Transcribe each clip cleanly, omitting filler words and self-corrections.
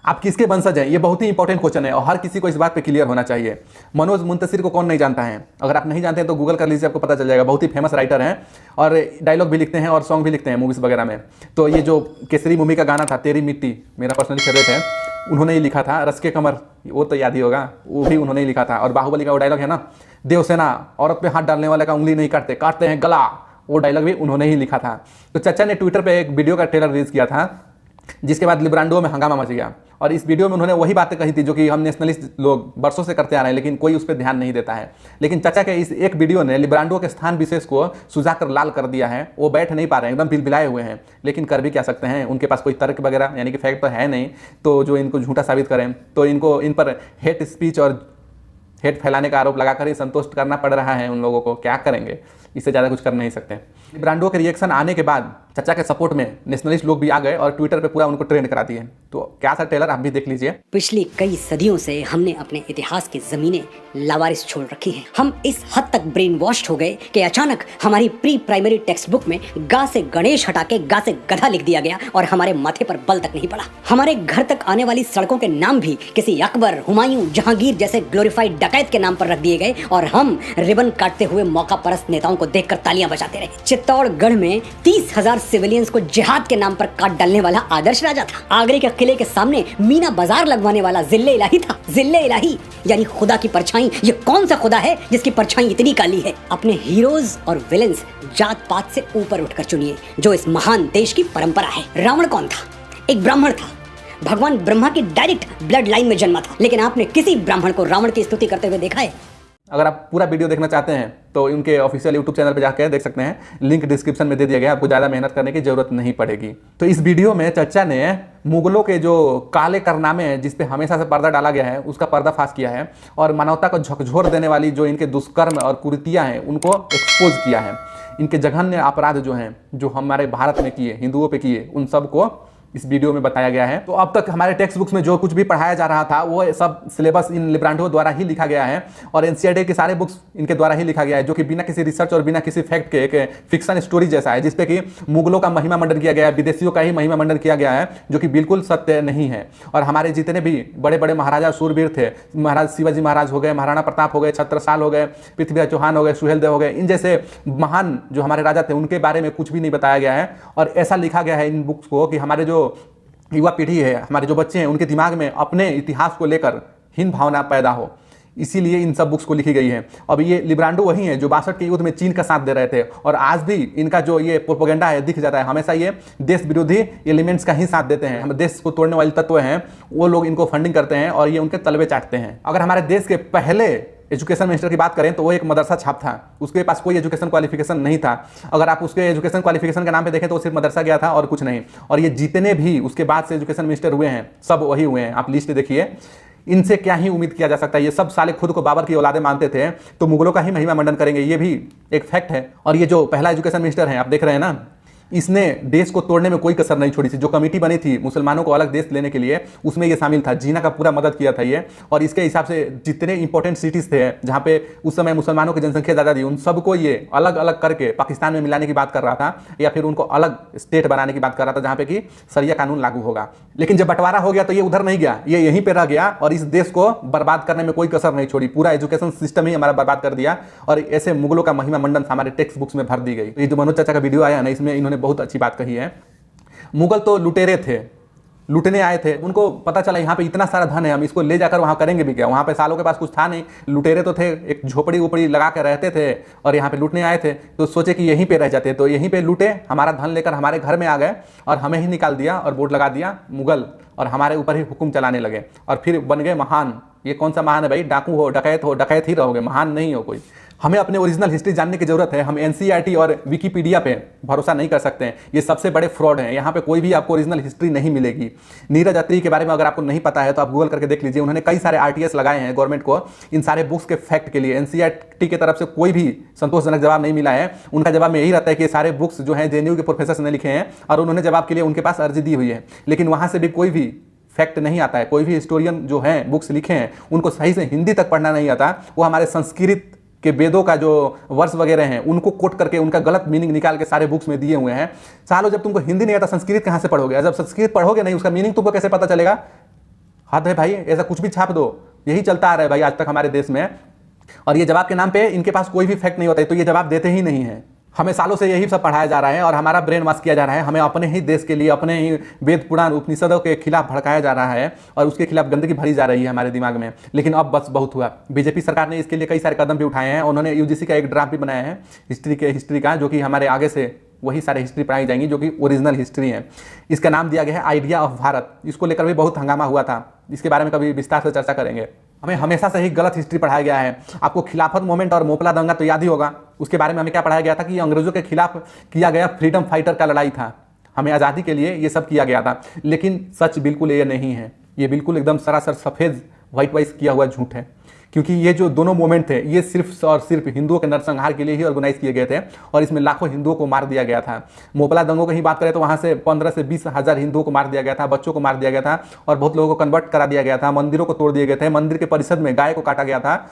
आप किसके वंशज हैं, ये बहुत ही इंपॉर्टेंट क्वेश्चन है और हर किसी को इस बात पे क्लियर होना चाहिए। मनोज मुंतशिर को कौन नहीं जानता है? अगर आप नहीं जानते हैं तो गूगल कर लीजिए, आपको पता चल जाएगा। बहुत ही फेमस राइटर हैं और डायलॉग भी लिखते हैं और सॉन्ग भी लिखते हैं मूवीज़ वगैरह में। तो ये जो केसरी मूवी का गाना था तेरी मिट्टी, मेरा पर्सनली फेवरेट है, उन्होंने ही लिखा था। रस के कमर, वो तो याद ही होगा, वो भी उन्होंने ही लिखा था। और बाहुबली का वो डायलॉग है ना, देवसेना औरत पे हाथ डालने वाले का उंगली नहीं काटते, काटते हैं गला, वो डायलॉग भी उन्होंने ही लिखा था। तो चचा ने ट्विटर पे एक वीडियो का ट्रेलर रिलीज किया था, जिसके बाद लिब्रांडो में हंगामा मच गया। और इस वीडियो में उन्होंने वही बातें कही थी जो कि हम नेशनलिस्ट लोग बरसों से करते आ रहे हैं, लेकिन कोई उस पर ध्यान नहीं देता है। लेकिन चाचा के इस एक वीडियो ने लिब्रांडो के स्थान विशेष को सुझाकर लाल कर दिया है। वो बैठ नहीं पा रहे हैं, एकदम बिलबिलाए हुए हैं। लेकिन कर भी क्या सकते हैं, उनके पास कोई तर्क वगैरह यानी कि फैक्ट तो है नहीं, तो जो इनको झूठा साबित करें। तो इनको इन पर हेट स्पीच और हेट फैलाने का आरोप लगाकर ही संतुष्ट करना पड़ रहा है उन लोगों को। क्या करेंगे, इससे ज़्यादा कुछ कर नहीं सकते। लिब्रांडो के रिएक्शन आने के बाद चचा के सपोर्ट में नेशनलिस्ट लोग भी आ गए और ट्विटर पे पूरा उनको ट्रेंड करा दिए। तो क्या सा ट्रेलर आप भी देख लीजिए। पिछली कई सदियों से हमने अपने इतिहास की जमीनें लावारिस छोड़ रखी हैं। हम इस हद तक ब्रेन वॉश्ड हो गए कि अचानक हमारी प्री प्राइमरी टेक्स्ट बुक में गा से गणेश हटा के गा से गधा लिख दिया गया और हमारे माथे पर बल तक नहीं पड़ा। हमारे घर तक आने वाली सड़कों के नाम भी किसी अकबर, हुमायूं, जहांगीर जैसे ग्लोरीफाइड डकैत के नाम पर रख दिए गए और हम रिबन काटते हुए मौका परस्त नेताओं को देखकर तालियां बजाते रहे। चित्तौड़गढ़ में 30,000 सिविलियंस को जिहाद के नाम पर काट डालने वाला आदर्श राजा था। आगरे के किले के सामने मीना बाजार लगवाने वाला जिल्ले इलाही था। जिल्ले इलाही यानी खुदा की परछाई। ये कौन सा खुदा है जिसकी परछाई इतनी काली है? अपने हीरोज और विलेंस जात पात से ऊपर उठकर चुनिए, जो इस महान देश की परंपरा है। रावण कौन था? एक ब्राह्मण था। भगवान ब्रह्मा की डायरेक्ट ब्लड लाइन में जन्मा था। लेकिन आपने किसी ब्राह्मण को रावण की स्तुति करते हुए देखा है? अगर आप पूरा वीडियो देखना चाहते हैं तो उनके ऑफिशियल यूट्यूब चैनल पे जाकर देख सकते हैं, लिंक डिस्क्रिप्शन में दे दिया गया, आपको ज़्यादा मेहनत करने की जरूरत नहीं पड़ेगी। तो इस वीडियो में चचा ने मुगलों के जो काले कारनामे हैं, जिस पे हमेशा से पर्दा डाला गया है, उसका पर्दाफाश किया है और मानवता को झकझोर देने वाली जो इनके दुष्कर्म और कुरीतियाँ हैं उनको एक्सपोज किया है। इनके जघन्य अपराध जो हैं, जो हमारे भारत में किए, हिंदुओं पर किए, उन सबको इस वीडियो में बताया गया है। तो अब तक हमारे टेक्स्ट बुक्स में जो कुछ भी पढ़ाया जा रहा था वो सब सिलेबस इन लिब्रांडो द्वारा ही लिखा गया है और एनसीईआरटी के सारे बुक्स इनके द्वारा ही लिखा गया है, जो कि बिना किसी रिसर्च और बिना किसी फैक्ट के एक फिक्शन स्टोरी जैसा है, जिसपे कि मुगलों का महिमा मंडन किया गया है, विदेशियों का ही महिमा मंडन किया गया है, जो कि बिल्कुल सत्य नहीं है। और हमारे जितने भी बड़े बड़े महाराजा सूरवीर थे, महाराज शिवाजी महाराज हो गए, महाराणा प्रताप हो गए, छत्रसाल हो गए, पृथ्वीराज चौहान हो गए, सुहेलदेव हो गए, इन जैसे महान जो हमारे राजा थे उनके बारे में कुछ भी नहीं बताया गया है। और ऐसा लिखा गया है इन बुक्स को कि हमारे जो युवा पीढ़ी है, हमारे जो बच्चे हैं, उनके दिमाग में अपने इतिहास को लेकर हीन भावना पैदा हो, इसीलिए इन सब बुक्स को लिखी गई है। अब ये लिब्रांडो वही है जो 62 के युद्ध में चीन का साथ दे रहे थे और आज भी इनका जो ये प्रोपेगेंडा है दिख जाता है, हमेशा ये देश विरोधी एलिमेंट्स का ही साथ देते हैं। हम देश को तोड़ने वाले तत्व हैं, वो लोग इनको फंडिंग करते हैं और ये उनके तलबे चाटते हैं। अगर हमारे देश के पहले एजुकेशन मिनिस्टर की बात करें तो वो एक मदरसा छाप था, उसके पास कोई एजुकेशन क्वालिफिकेशन नहीं था। अगर आप उसके एजुकेशन क्वालिफिकेशन के नाम पे देखें तो वो सिर्फ मदरसा गया था और कुछ नहीं। और ये जितने भी उसके बाद से एजुकेशन मिनिस्टर हुए हैं सब वही हुए हैं, आप लिस्ट देखिए। इनसे क्या ही उम्मीद किया जा सकता है? ये सब साले खुद को बाबर की औलादे मानते थे, तो मुगलों का ही महिमा मंडन करेंगे, ये भी एक फैक्ट है। और ये जो पहला एजुकेशन मिनिस्टर है आप देख रहे हैं ना, इसने देश को तोड़ने में कोई कसर नहीं छोड़ी थी। जो कमेटी बनी थी मुसलमानों को अलग देश लेने के लिए, उसमें ये शामिल था। जीना का पूरा मदद किया था ये। और इसके हिसाब से जितने इंपॉर्टेंट सिटीज़ थे जहाँ पे उस समय मुसलमानों की जनसंख्या ज़्यादा थी, उन सबको ये अलग अलग करके पाकिस्तान में मिलाने की बात कर रहा था, या फिर उनको अलग स्टेट बनाने की बात कर रहा था जहाँ पे कि शरिया कानून लागू होगा। लेकिन जब बंटवारा हो गया तो ये उधर नहीं गया, ये यहीं पर रह गया और इस देश को बर्बाद करने में कोई कसर नहीं छोड़ी। पूरा एजुकेशन सिस्टम ही हमारा बर्बाद कर दिया और ऐसे मुगलों का महिमा मंडन हमारे टेक्स्ट बुक्स में भर दी गई। ये जो मनोज चाचा का वीडियो आया ना, इसमें इन्होंने बहुत अच्छी बात कही है। मुगल तो लुटेरे थे, लूटने आए थे, उनको पता चला यहाँ पे इतना सारा धन है, हम इसको ले जाकर वहाँ करेंगे भी क्या। वहाँ पे सालों के पास कुछ था नहीं, लुटेरे तो थे, एक झोपड़ी उपड़ी लगा कर रहते थे और यहाँ पे लूटने आए थे, तो सोचे कि यहीं पे रह जाते, तो यहीं पे लूटे, हमारा धन लेकर हमारे घर में आ गए और हमें ही निकाल दिया और बोर्ड लगा दिया मुगल, और हमारे ऊपर ही हुक्म चलाने लगे और फिर बन गए महान। ये कौन सा महान है भाई? डाकू हो, डकैत ही रहोगे, महान नहीं हो कोई। हमें अपने ओरिजिनल हिस्ट्री जानने की जरूरत है। हम एनसीईआरटी और विकिपीडिया पे भरोसा नहीं कर सकते हैं, ये सबसे बड़े फ्रॉड हैं। यहाँ पे कोई भी आपको ओरिजिनल हिस्ट्री नहीं मिलेगी। नीरज अत्री के बारे में अगर आपको नहीं पता है तो आप गूगल करके देख लीजिए, उन्होंने कई सारे आरटीएस लगाए हैं गवर्नमेंट को इन सारे बुक्स के फैक्ट के लिए। एनसीईआरटी की तरफ से कोई भी संतोषजनक जवाब नहीं मिला है। उनका जवाब में यही रहता है कि ये सारे बुक्स जो हैं जेएनयू के प्रोफेसर ने लिखे हैं और उन्होंने जवाब के लिए उनके पास अर्जी दी हुई है, लेकिन वहाँ से भी कोई भी फैक्ट नहीं आता है। कोई भी हिस्टोरियन जो हैं बुक्स लिखे हैं उनको सही से हिंदी तक पढ़ना नहीं आता, वो हमारे संस्कृत के वेदों का जो वर्ष वगैरह हैं उनको कोट करके उनका गलत मीनिंग निकाल के सारे बुक्स में दिए हुए हैं। सालों जब तुमको हिंदी नहीं आता संस्कृत कहाँ से पढ़ोगे? जब संस्कृत पढ़ोगे नहीं उसका मीनिंग तुमको कैसे पता चलेगा? हद है भाई, ऐसा कुछ भी छाप दो, यही चलता आ रहा है भाई आज तक हमारे देश में। और ये जवाब के नाम पे इनके पास कोई भी फैक्ट नहीं होता है, तो ये जवाब देते ही नहीं है। हमें सालों से यही सब पढ़ाया जा रहा है और हमारा ब्रेन वॉश किया जा रहा है। हमें अपने ही देश के लिए, अपने ही वेद पुराण उपनिषदों के खिलाफ भड़काया जा रहा है और उसके खिलाफ गंदगी भरी जा रही है हमारे दिमाग में। लेकिन अब बस बहुत हुआ। बीजेपी सरकार ने इसके लिए कई सारे कदम भी उठाए हैं। उन्होंने यूजीसी का एक ड्राफ्ट भी बनाया है हिस्ट्री का, जो कि हमारे आगे से वही सारे हिस्ट्री पढ़ाई जाएंगी जो कि ओरिजिनल हिस्ट्री है। इसका नाम दिया गया है आइडिया ऑफ भारत। इसको लेकर भी बहुत हंगामा हुआ था, इसके बारे में कभी विस्तार से चर्चा करेंगे। हमें हमेशा से ही गलत हिस्ट्री पढ़ाया गया है। आपको खिलाफत मूवमेंट और मोपला दंगा तो याद ही होगा। उसके बारे में हमें क्या पढ़ाया गया था कि अंग्रेजों के खिलाफ किया गया फ्रीडम फाइटर का लड़ाई था। हमें आज़ादी के लिए ये सब किया गया था। लेकिन सच बिल्कुल ये नहीं है। ये बिल्कुल एकदम सरासर सफ़ेद व्हाइट वाइस किया हुआ झूठ है, क्योंकि ये जो दोनों मूवमेंट थे ये सिर्फ और सिर्फ हिंदुओं के नरसंहार के लिए ही ऑर्गेनाइज किए गए थे और इसमें लाखों हिंदुओं को मार दिया गया था। मोपला दंगों की ही बात करें तो वहाँ से 15 से 20 हज़ार हिंदुओं को मार दिया गया था, बच्चों को मार दिया गया था और बहुत लोगों को कन्वर्ट करा दिया गया था। मंदिरों को तोड़ दिए गए थे, मंदिर के परिसर में गाय को काटा गया था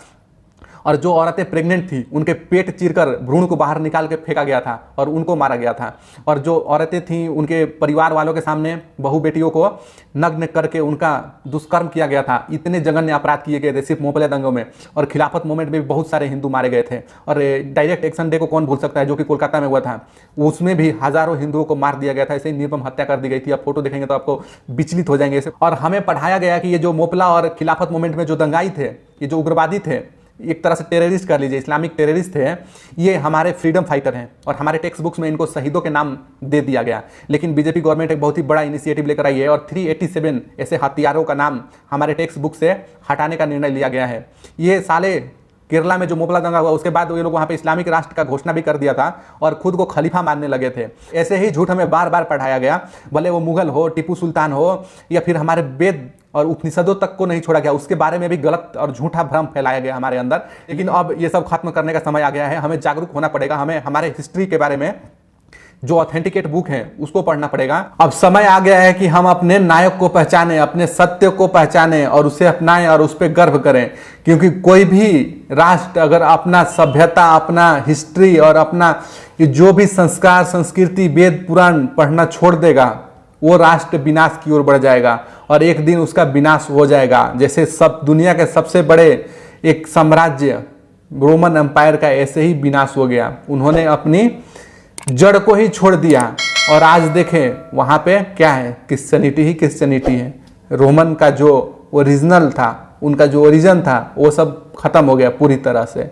और जो औरतें प्रेग्नेंट थी उनके पेट चीरकर भ्रूण को बाहर निकाल के फेंका गया था और उनको मारा गया था। और जो औरतें थीं उनके परिवार वालों के सामने बहू बेटियों को नग्न करके उनका दुष्कर्म किया गया था। इतने जघन्य अपराध किए गए थे सिर्फ मोपले दंगों में। और खिलाफत मूवमेंट में भी बहुत सारे हिंदू मारे गए थे। और डायरेक्ट एक्शन डे को कौन भूल सकता है, जो कि कोलकाता में हुआ था। उसमें भी हज़ारों हिंदुओं को मार दिया गया था, ऐसे ही निर्मम हत्या कर दी गई थी। आप फोटो देखेंगे तो आपको विचलित हो जाएंगे। और हमें पढ़ाया गया कि ये जो मोपला और खिलाफत मूवमेंट में जो दंगाई थे, ये जो उग्रवादी थे, एक तरह से टेररिस्ट कर लीजिए, इस्लामिक टेररिस्ट थे, ये हमारे फ्रीडम फाइटर हैं और हमारे टेक्स्ट बुक्स में इनको शहीदों के नाम दे दिया गया। लेकिन बीजेपी गवर्नमेंट एक बहुत ही बड़ा इनिशिएटिव लेकर आई है और 387 ऐसे हथियारों का नाम हमारे टेक्स्ट बुक से हटाने का निर्णय लिया गया है। ये साले केरला में जो मोपला दंगा हुआ उसके बाद ये लोग वहाँ पे इस्लामिक राष्ट्र का घोषणा भी कर दिया था और खुद को खलीफा मानने लगे थे। ऐसे ही झूठ हमें बार बार पढ़ाया गया, भले वो मुगल हो, टीपू सुल्तान हो या फिर हमारे वेद और उपनिषदों तक को नहीं छोड़ा गया, उसके बारे में भी गलत और झूठा भ्रम फैलाया गया हमारे अंदर। लेकिन अब ये सब खत्म करने का समय आ गया है। हमें जागरूक होना पड़ेगा। हमें हमारे हिस्ट्री के बारे में जो ऑथेंटिकेट बुक है उसको पढ़ना पड़ेगा। अब समय आ गया है कि हम अपने नायक को पहचाने, अपने सत्य को पहचाने और उसे अपनाएं और उस पर गर्व करें। क्योंकि कोई भी राष्ट्र अगर अपना सभ्यता, अपना हिस्ट्री और अपना जो भी संस्कार, संस्कृति, वेद पुराण पढ़ना छोड़ देगा, वो राष्ट्र विनाश की ओर बढ़ जाएगा और एक दिन उसका विनाश हो जाएगा। जैसे सब दुनिया के सबसे बड़े एक साम्राज्य रोमन एम्पायर का ऐसे ही विनाश हो गया। उन्होंने अपनी जड़ को ही छोड़ दिया और आज देखें वहाँ पे क्या है, क्रिश्चियनिटी ही क्रिश्चियनिटी है। रोमन का जो ओरिजिनल था, उनका जो ओरिजिन था, वो सब खत्म हो गया पूरी तरह से।